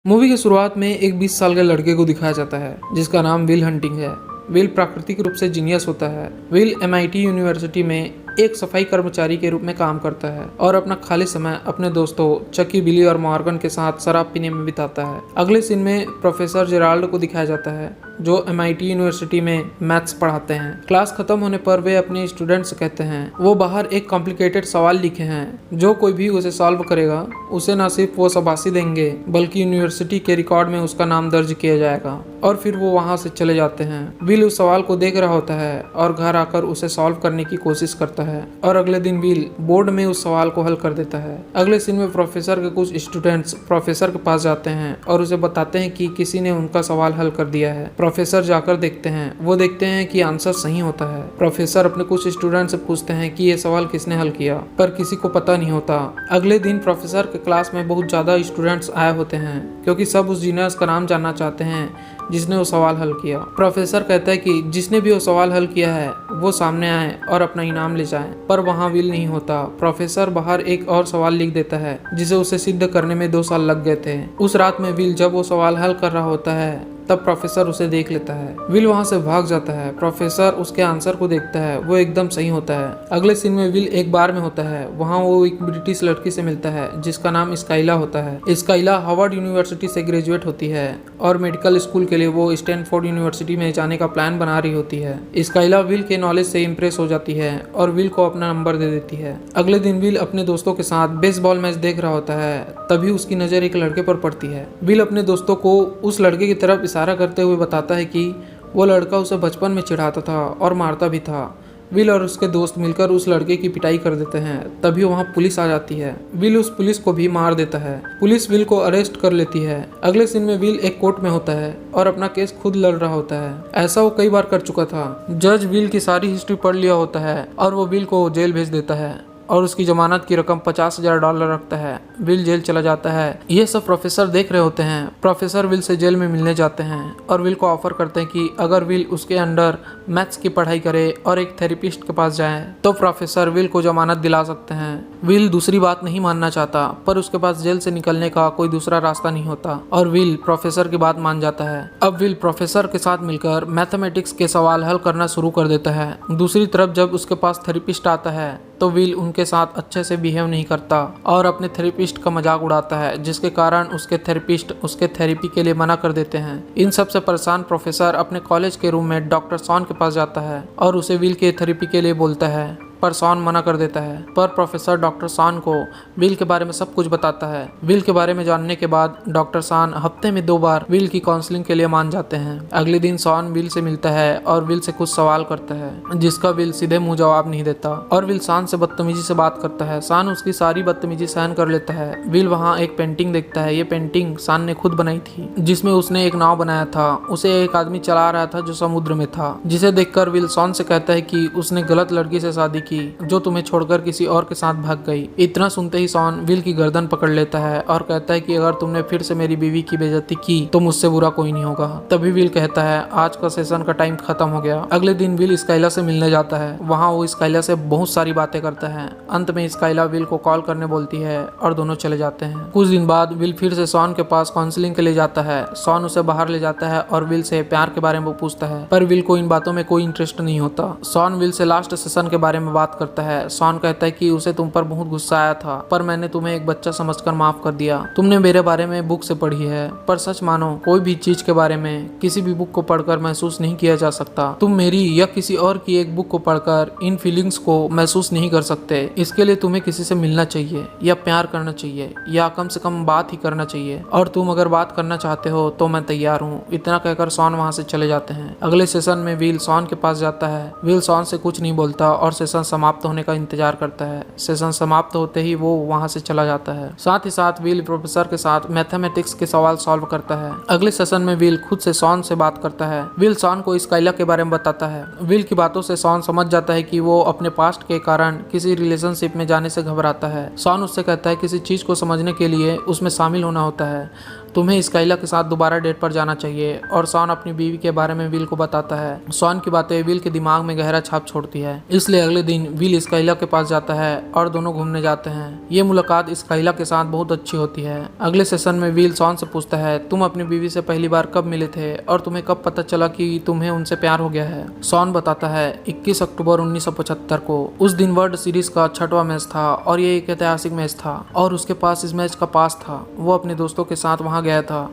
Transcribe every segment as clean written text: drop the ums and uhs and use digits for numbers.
Movie की शुरुआत में एक 20 साल के लड़के को दिखाया जाता है जिसका नाम विल हंटिंग है। विल प्राकृतिक रूप से जीनियस होता है। विल MIT यूनिवर्सिटी में एक सफाई कर्मचारी के रूप में काम करता है और अपना खाली समय अपने दोस्तों चकी, बिली और मॉर्गन के साथ शराब पीने में बिताता है। अगले सीन में प्रोफेसर जेराल्ड को दिखाया जाता है जो MIT यूनिवर्सिटी में मैथ्स पढ़ाते हैं। क्लास खत्म होने पर वे अपने स्टूडेंट से कहते हैं वो बाहर एक कॉम्प्लिकेटेड सवाल लिखे हैं, जो कोई भी उसे सॉल्व करेगा उसे न सिर्फ वो शाबाशी देंगे बल्कि यूनिवर्सिटी के रिकॉर्ड में उसका नाम दर्ज किया जाएगा। और फिर वो वहाँ से चले जाते हैं। विल उस सवाल को देख रहा होता है और घर आकर उसे सॉल्व करने की कोशिश करता है और अगले दिन विल बोर्ड में उस सवाल को हल कर देता है। अगले सीन में प्रोफेसर के कुछ स्टूडेंट्स प्रोफेसर के पास जाते हैं और उसे बताते हैं कि किसी ने उनका सवाल हल कर दिया है। प्रोफेसर जाकर देखते हैं, वो देखते हैं कि आंसर सही होता है। प्रोफेसर अपने कुछ स्टूडेंट से पूछते हैं कि ये सवाल किसने हल किया, पर किसी को पता नहीं होता। अगले दिन प्रोफेसर के क्लास में बहुत ज्यादा स्टूडेंट्स आए होते हैं क्योंकि सब उस जीनियस का नाम जानना चाहते हैं जिसने वो सवाल हल किया। प्रोफेसर कहता है कि जिसने भी वो सवाल हल किया है वो सामने आए और अपना इनाम ले जाए, पर वहाँ विल नहीं होता। प्रोफेसर बाहर एक और सवाल लिख देता है जिसे उसे सिद्ध करने में 2 साल लग गए थे। उस रात में विल जब वो सवाल हल कर रहा होता है तब प्रोफेसर उसे देख लेता है। विल वहां से भाग जाता है। प्रोफेसर उसके आंसर को देखता है, वो एकदम सही होता है। अगले सीन में विल एक बार में होता है। वहां वो एक ब्रिटिश लड़की से मिलता है जिसका नाम स्काइला होता है। स्काइला हार्वर्ड यूनिवर्सिटी से ग्रेजुएट होती है और मेडिकल स्कूल के लिए वो स्टैनफोर्ड यूनिवर्सिटी में जाने का प्लान बना रही होती है। स्काइला विल के नॉलेज से इम्प्रेस हो जाती है और विल को अपना नंबर दे देती है। अगले दिन विल अपने दोस्तों के साथ बेसबॉल मैच देख रहा होता है, तभी उसकी नजर एक लड़के पर पड़ती है। विल अपने दोस्तों को उस लड़के की तरफ इशारा करते हुए बताता है कि वो लड़का उसे बचपन में चिढ़ाता था और मारता भी था। विल और उसके दोस्त मिलकर उस लड़के की पिटाई कर देते हैं, तभी वहाँ पुलिस आ जाती है। विल उस पुलिस को भी मार देता है। पुलिस विल को अरेस्ट कर लेती है। अगले सीन में विल एक कोर्ट में होता है और अपना केस खुद लड़ रहा होता है। ऐसा वो कई बार कर चुका था। जज विल की सारी हिस्ट्री पढ़ लिया होता है और वो विल को जेल भेज देता है और उसकी जमानत की रकम $50,000 रखता है। विल जेल चला जाता है। ये सब प्रोफेसर देख रहे होते हैं। प्रोफेसर विल से जेल में मिलने जाते हैं और विल को ऑफर करते हैं कि अगर विल उसके अंडर मैथ्स की पढ़ाई करे और एक थेरेपिस्ट के पास जाए तो प्रोफेसर विल को जमानत दिला सकते हैं। विल दूसरी बात नहीं मानना चाहता, पर उसके पास जेल से निकलने का कोई दूसरा रास्ता नहीं होता और विल प्रोफेसर की बात मान जाता है। अब विल प्रोफेसर के साथ मिलकर मैथमेटिक्स के सवाल हल करना शुरू कर देता है। दूसरी तरफ जब उसके पास थेरेपिस्ट आता है तो विल उनके साथ अच्छे से बिहेव नहीं करता और अपने थेरेपिस्ट का मजाक उड़ाता है, जिसके कारण उसके थेरेपिस्ट उसके थेरेपी के लिए मना कर देते हैं। इन सब से परेशान प्रोफेसर अपने कॉलेज के रूम में डॉक्टर सॉन के पास जाता है और उसे विल के थेरेपी के लिए बोलता है, पर सॉन मना कर देता है। पर प्रोफेसर डॉक्टर सॉन को विल के बारे में सब कुछ बताता है। विल के बारे में जानने के बाद डॉक्टर सॉन हफ्ते में 2 बार विल की काउंसलिंग के लिए मान जाते हैं। अगले दिन सॉन विल से मिलता है और विल से कुछ सवाल करता है जिसका विल सीधे मुंह जवाब नहीं देता और विल सॉन से बदतमीजी से बात करता है। सॉन उसकी सारी बदतमीजी सहन कर लेता है। विल वहाँ एक पेंटिंग देखता है। ये पेंटिंग सॉन ने खुद बनाई थी जिसमें उसने एक नाव बनाया था। उसे एक आदमी चला रहा था जो समुद्र में था, जिसे देखकर विल सॉन से कहता है कि उसने गलत लड़की से शादी की जो तुम्हें छोड़कर किसी और के साथ भाग गई। इतना सुनते ही सॉन विल की गर्दन पकड़ लेता है और कहता है कि अगर तुमने फिर से मेरी बीवी की बेइज्जती की तो मुझसे बुरा कोई नहीं होगा। तभी विल कहता है आज का सेशन का टाइम खत्म हो गया। अगले दिन विल स्काइला से मिलने जाता है। वहाँ वो स्काइला से बहुत सारी बातें करता है। अंत में स्काइला विल को कॉल करने बोलती है और दोनों चले जाते हैं। कुछ दिन बाद विल फिर से सॉन के पास काउंसलिंग के लिए जाता है। सॉन उसे बाहर ले जाता है और विल से प्यार के बारे में पूछता है, पर विल को इन बातों में कोई इंटरेस्ट नहीं होता। सॉन विल से लास्ट सेशन के बारे में बात करता है। सॉन कहता है कि उसे तुम पर बहुत गुस्सा आया था, पर मैंने तुम्हें एक बच्चा समझकर माफ कर दिया। तुमने मेरे बारे में बुक से पढ़ी है, पर सच मानो कोई भी चीज के बारे में किसी भी बुक को पढ़कर महसूस नहीं किया जा सकता। तुम मेरी या किसी और की एक बुक को पढ़कर इन फीलिंग्स को महसूस नहीं कर सकते। इसके लिए तुम्हें किसी से मिलना चाहिए या प्यार करना चाहिए या कम से कम बात ही करना चाहिए, और तुम अगर बात करना चाहते हो तो मैं तैयार हूँ। इतना कहकर सॉन वहाँ से चले जाते हैं। अगले सेशन में विल सॉन के पास जाता है। विल सॉन से कुछ नहीं बोलता और सेशन समाप्त होने का इंतजार करता है। सेशन समाप्त होते ही वो वहां से चला जाता है। साथ ही साथ विल प्रोफेसर के साथ मैथमेटिक्स के सवाल सॉल्व करता है। अगले सेशन में विल खुद से सॉन से बात करता है। विल सॉन को स्काइला के बारे में बताता है। विल की बातों से सॉन समझ जाता है कि वो अपने पास्ट के कारण किसी रिलेशनशिप में जाने से घबराता है। सॉन उससे कहता है किसी चीज को समझने के लिए उसमें शामिल होना होता है। तुम्हें स्काइला के साथ दोबारा डेट पर जाना चाहिए। और शॉन अपनी बीवी के बारे में विल को बताता है। शॉन की बातें विल के दिमाग में गहरा छाप छोड़ती है, इसलिए अगले दिन विल स्काइला के पास जाता है और दोनों घूमने जाते हैं। ये मुलाकात स्काइला के साथ बहुत अच्छी होती है। अगले सेशन में विल शॉन से पूछता है, तुम अपनी बीवी से पहली बार कब मिले थे और तुम्हें कब पता चला कि तुम्हें उनसे प्यार हो गया है। शॉन बताता है 21 अक्टूबर 1975 को। उस दिन वर्ल्ड सीरीज का 6वां मैच था और ये एक ऐतिहासिक मैच था और उसके पास इस मैच का पास था। वो अपने दोस्तों के साथ वहां गया था।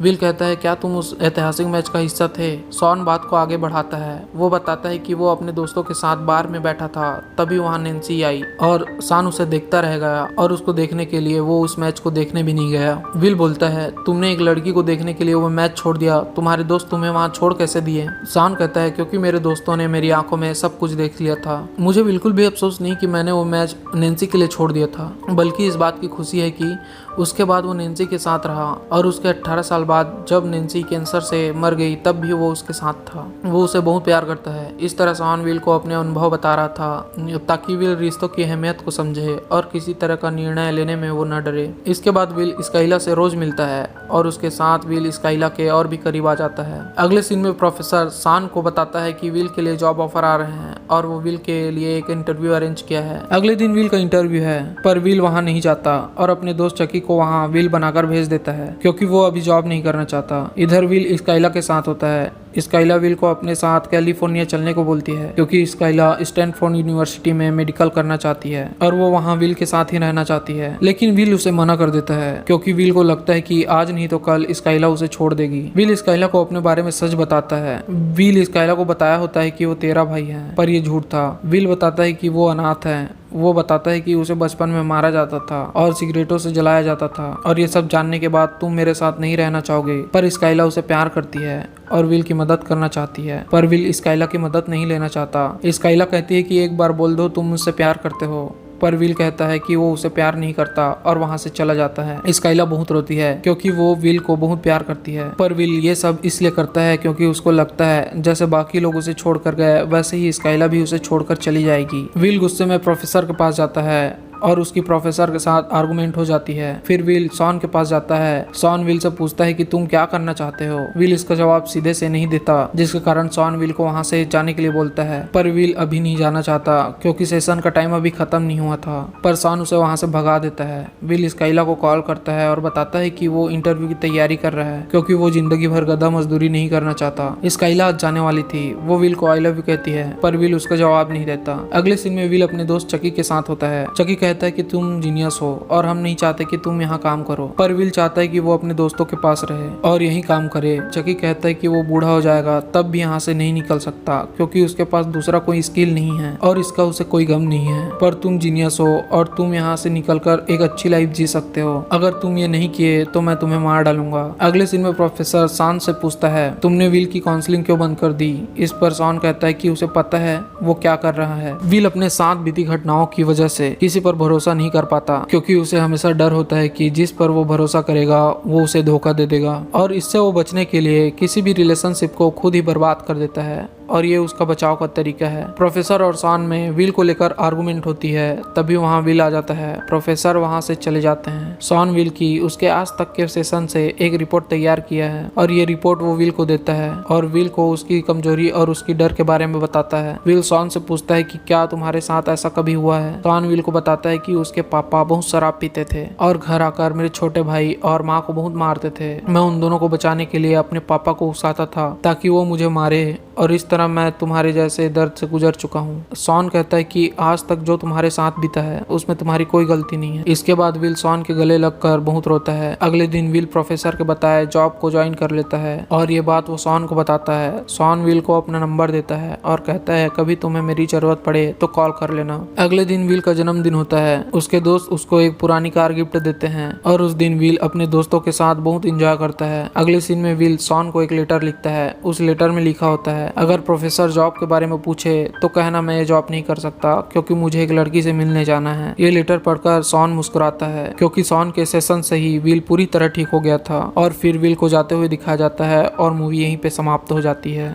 विल कहता है, क्या तुम उस ऐतिहासिक मैच का हिस्सा थे? शॉन बात को आगे बढ़ाता है। वो बताता है कि वो अपने दोस्तों के साथ बार में बैठा था, तभी वहां नैन्सी आई और शॉन उसे देखता रह गया और उसको देखने के लिए वो उस मैच को देखने भी नहीं गया। विल बोलता है, तुमने एक लड़की को देखने के लिए वो मैच छोड़ दिया, तुम्हारे दोस्त तुम्हें वहां छोड़ कैसे दिए? शॉन कहता है, क्योंकि मेरे दोस्तों ने मेरी आंखों में सब कुछ देख लिया था। मुझे बिल्कुल भी अफसोस नहीं कि मैंने वो मैच नैन्सी के लिए छोड़ दिया था, बल्कि इस बात की खुशी है कि उसके बाद वो नैन्सी के साथ रहा और उसके 18 साल बाद जब नैन्सी कैंसर से मर गई तब भी वो उसके साथ था। वो उसे बहुत प्यार करता है। इस तरह शॉन विल को अपने अनुभव बता रहा था ताकि विल रिश्तों की अहमियत को समझे और किसी तरह का निर्णय लेने में वो न डरे। इसके बाद विल स्काइला से रोज मिलता है और उसके साथ विल स्काइला के और भी करीब आ जाता है। अगले सीन में प्रोफेसर शॉन को बताता है कि विल के लिए जॉब ऑफर आ रहे हैं और वो विल के लिए एक इंटरव्यू अरेंज किया है। अगले दिन विल का इंटरव्यू है, पर विल वहां नहीं जाता और अपने दोस्त चकी को वहां विल बनाकर भेज देता है क्योंकि वो अभी जॉब नहीं करना चाहता। इधर विल स्काइला के साथ होता है। स्काइला विल को अपने साथ कैलिफोर्निया चलने को बोलती है क्योंकि स्काइला स्टैनफोर्ड यूनिवर्सिटी में मेडिकल करना चाहती है और वो वहाँ विल के साथ ही रहना चाहती है। लेकिन विल उसे मना कर देता है क्योंकि विल को लगता है कि आज नहीं तो कल स्काइला उसे छोड़ देगी। विल स्काइला को अपने बारे में सच बताता है। विल स्काइला को बताया होता है कि वो 13 भाई हैं, पर ये झूठ था। विल बताता है कि वो अनाथ है। वो बताता है कि उसे बचपन में मारा जाता था और सिगरेटों से जलाया जाता था और ये सब जानने के बाद तुम मेरे साथ नहीं रहना चाहोगे। पर स्काइला उसे प्यार करती है और विल की मदद करना चाहती है, पर विल स्काइला की मदद नहीं लेना चाहता। स्काइला कहती है कि एक बार बोल दो तुम मुझसे प्यार करते हो, पर विल कहता है कि वो उसे प्यार नहीं करता और वहां से चला जाता है। स्काइला बहुत रोती है क्योंकि वो विल को बहुत प्यार करती है, पर विल ये सब इसलिए करता है क्योंकि उसको लगता है जैसे बाकी लोग उसे छोड़कर गए वैसे ही स्काइला भी उसे छोड़कर चली जाएगी। विल गुस्से में प्रोफेसर के पास जाता है और उसकी प्रोफेसर के साथ आर्गुमेंट हो जाती है। फिर विल शॉन के पास जाता है। शॉन विल से पूछता है कि तुम क्या करना चाहते हो। विल इसका जवाब सीधे से नहीं देता, जिसके कारण शॉन विल को वहां से जाने के लिए बोलता है, पर विल अभी नहीं जाना चाहता क्योंकि सेशन का टाइम अभी खत्म नहीं हुआ था। पर शॉन उसे वहां से भगा देता है। विल स्काइला को कॉल करता है और बताता है कि वो इंटरव्यू की तैयारी कर रहा है क्योंकि वो जिंदगी भर गधा मजदूरी नहीं करना चाहता। स्काइला आज जाने वाली थी। वो विल को आई लव यू कहती है, पर विल उसका जवाब नहीं देता। अगले सीन में विल अपने दोस्त चकी के साथ होता है। चकी कहता है कि तुम जीनियस हो और हम नहीं चाहते कि तुम यहाँ काम करो, पर विल चाहता है कि वो अपने दोस्तों के पास रहे और यही काम करे। चकी कहता है कि वो बूढ़ा हो जाएगा तब भी यहाँ से नहीं निकल सकता क्योंकि उसके पास दूसरा कोई स्किल नहीं है और इसका उसे कोई गम नहीं है, पर तुम जीनियस हो और तुम यहाँ से निकलकर एक अच्छी लाइफ जी सकते हो। अगर तुम ये नहीं किए तो मैं तुम्हें मार डालूंगा। अगले सीन में प्रोफेसर शॉन से पूछता है, तुमने विल की काउंसलिंग क्यों बंद कर दी? इस पर शॉन कहता है कि उसे पता है वो क्या कर रहा है। विल अपने साथ बीती घटनाओं की वजह से किसी पर भरोसा नहीं कर पाता क्योंकि उसे हमेशा डर होता है कि जिस पर वो भरोसा करेगा वो उसे धोखा दे देगा और इससे वो बचने के लिए किसी भी रिलेशनशिप को खुद ही बर्बाद कर देता है और ये उसका बचाव का तरीका है। प्रोफेसर और शॉन में विल को लेकर आर्गुमेंट होती है, तभी वहाँ विल आ जाता है। प्रोफेसर वहाँ से चले जाते हैं। शॉन विल की उसके आज तक के सेशन से एक रिपोर्ट तैयार किया है और ये रिपोर्ट वो विल को देता है और विल को उसकी कमजोरी और उसकी डर के बारे में बताता है। विल शॉन से पूछता है कि क्या तुम्हारे साथ ऐसा कभी हुआ है? शॉन विल को बताता है कि उसके पापा बहुत शराब पीते थे और घर आकर मेरे छोटे भाई और माँ को बहुत मारते थे। मैं उन दोनों को बचाने के लिए अपने पापा को उकसाता था ताकि वो मुझे मारे और इस तरह मैं तुम्हारे जैसे दर्द से गुजर चुका हूँ। शॉन कहता है कि आज तक जो तुम्हारे साथ बीता है उसमें तुम्हारी कोई गलती नहीं है। इसके बाद विल शॉन के गले लगकर बहुत रोता है। अगले दिन विल प्रोफेसर के बताए जॉब को ज्वाइन कर लेता है और ये बात वो शॉन को बताता है। शॉन विल को अपना नंबर देता है और कहता है कभी तुम्हें मेरी जरूरत पड़े तो कॉल कर लेना। अगले दिन विल का जन्मदिन होता है। उसके दोस्त उसको एक पुरानी कार गिफ्ट देते हैं और उस दिन विल अपने दोस्तों के साथ बहुत इंजॉय करता है। अगले सीन में विल शॉन को एक लेटर लिखता है। उस लेटर में लिखा होता है, अगर प्रोफेसर जॉब के बारे में पूछे तो कहना मैं ये जॉब नहीं कर सकता क्योंकि मुझे एक लड़की से मिलने जाना है। ये लेटर पढ़कर शॉन मुस्कुराता है क्योंकि शॉन के सेशन से ही विल पूरी तरह ठीक हो गया था और फिर विल को जाते हुए दिखाया जाता है और मूवी यहीं पे समाप्त हो जाती है।